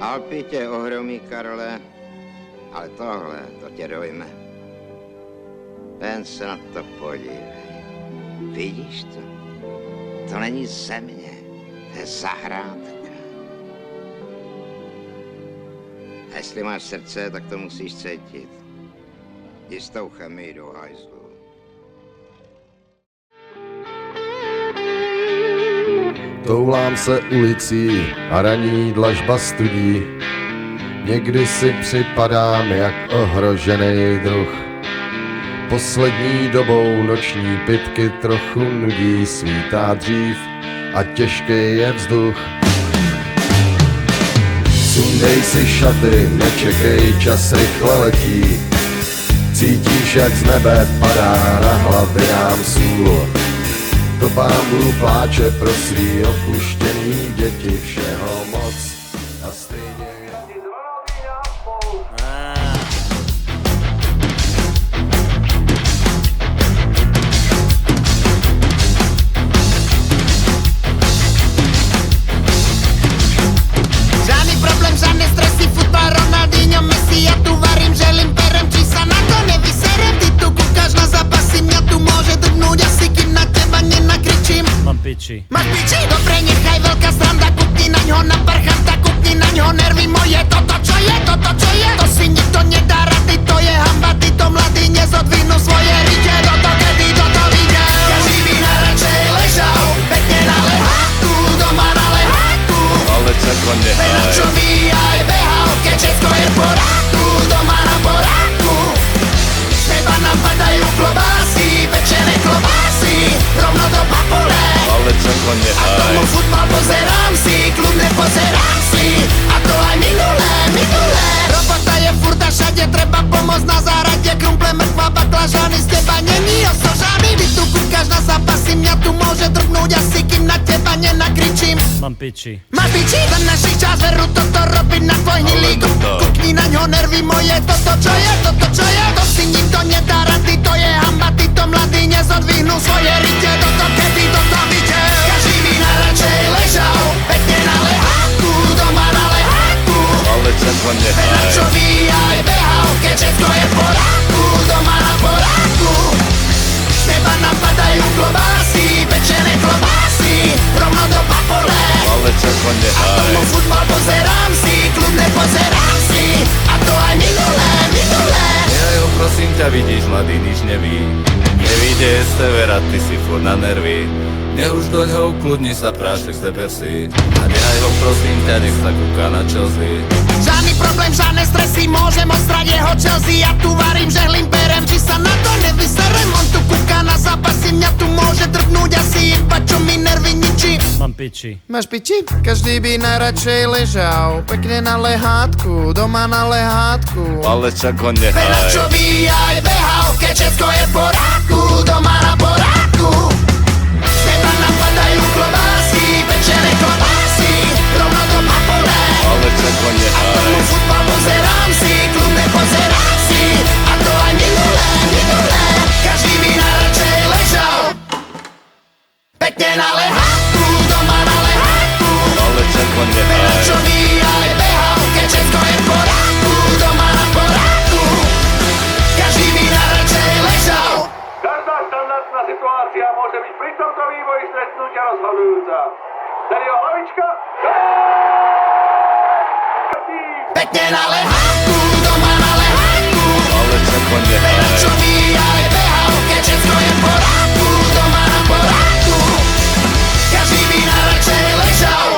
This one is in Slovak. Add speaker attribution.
Speaker 1: Alpy tě ohromí, Karle, ale tohle, to tě dojme. Jen se na to podívej. Vidíš to? To není země, to je zahrádka. A jestli máš srdce, tak to musíš cítit. Jistou chemii do hajzlu.
Speaker 2: Toulám se ulicí a raní dlažba studí. Někdy si připadám jak ohrožený druh. Poslední dobou noční pitky trochu nudí, svítá dřív a těžký je vzduch. Sundej si šaty, nečekej, čas rychle letí. Cítíš, jak z nebe padá na hlavy nám sůl. To Pán pláče pro svý opuštěný děti, všeho moc a stejně.
Speaker 3: Žádný problém, žádné stresy, fotbal, Ronaldinho, Messi, ja tu varím želím, perem, či sa na to nevyserem. Ty tu kúkaš na zápasy, mňa tu môže drgnúť asi, kým na teba nenakričím.
Speaker 4: Mám piči.
Speaker 3: Máš piči? Dobre, nechaj veľká sranda, kúkni naňho na parchanta, kúkni naňho nervy moje. Toto čo je, to si nikto nedá rady, to je hamba, títo mladí nezodvihnú svoje rite. Toto kedy toto videl, každý by najradšej ležal, pekne na leháku, doma na leháku.
Speaker 4: Ale čako nehaj.
Speaker 3: Čo aj behal, keď všetko je v poráku, doma na poráku. Z teba nám padajú klobásy, pečené klobásy, rovno do papule.
Speaker 4: Ale čako
Speaker 3: A
Speaker 4: nehaj.
Speaker 3: tomu futbal pozerám si, kľudne pozerám si. A to aj minulé. Robota je furt a všade, treba pomôcť na záhrade. Krumple, mrkva, baklažany, z teba není osožaný. Ty tu kúkaš na zápasy, mňa tu môže drgnúť asi, kým na teba nenakričím.
Speaker 4: Mám piči.
Speaker 3: Máš piči? Za našich čas veru toto robiť na tvoj hnilý gub. Kúkni naňho nervy moje, toto čo je, to si nikto nedá rady, to je hamba, títo mladí nezodvihnú svoje rite. Toto kedy toto videl, každý by najradšej ležal, pekne na leháku, doma na leháku.
Speaker 4: Ale čako nehaj.
Speaker 3: Čo aj behal, keď všetko je v poráku, doma na poráku. Z teba napadajú klobásy, pečené klobásy, rovno do papule.
Speaker 4: Ale čako nehaj.
Speaker 3: Tomu futbal pozerám si, kľudne pozerám si. A to aj minulé.
Speaker 4: Ja jo, prosím ťa, vidíš, mladý nič neví. Nevíde z severa, ty si furt na nervy. Už doňho ukludni sa, prášek z si. A nehaj ho, prosím ťa, nech sa kúka na Chelsea.
Speaker 3: Žiadny problém, žiadne stresy, môžem ostrať jeho Chelsea. Ja tu varím žehlím, perem, či sa na to nevyserem. On tu kúka na zápasy, mňa tu môže drgnúť asi, iba čo mi nervy ničí.
Speaker 4: Mám piči.
Speaker 3: Máš piči? Každý by najradšej ležal, pekne na lehátku, doma na lehátku.
Speaker 4: Ale čako
Speaker 3: Veľa
Speaker 4: nehaj.
Speaker 3: čo by aj behal, keď všetko je v poráku, doma na poráku. Z teba napadajú klobásy, pečené klobásy, rovno do papule.
Speaker 4: Ale čako
Speaker 3: A
Speaker 4: nehaj.
Speaker 3: tomu futbal pozerám si, kľudne pozerám si. A to aj minulé. Každý by najradšej ležal, pekne na lehátku, doma na lehátku.
Speaker 4: Ale čako
Speaker 3: Veľa
Speaker 4: nehaj.
Speaker 3: čo by aj behal, keď všetko je v poráku, doma na poráku. Každý by najradšej ležal.
Speaker 5: Každá štandardná situácia môže byť pri tomto vývoji stretnutia rozhodujúca. Dario hlavička.
Speaker 3: Pekne na lehátku, doma na lehátku.
Speaker 4: Ale čako
Speaker 3: Veľa
Speaker 4: nehaj.
Speaker 3: čo by aj behal, keď všetko je v poráku, doma na poráku. Každý by najradšej ležal.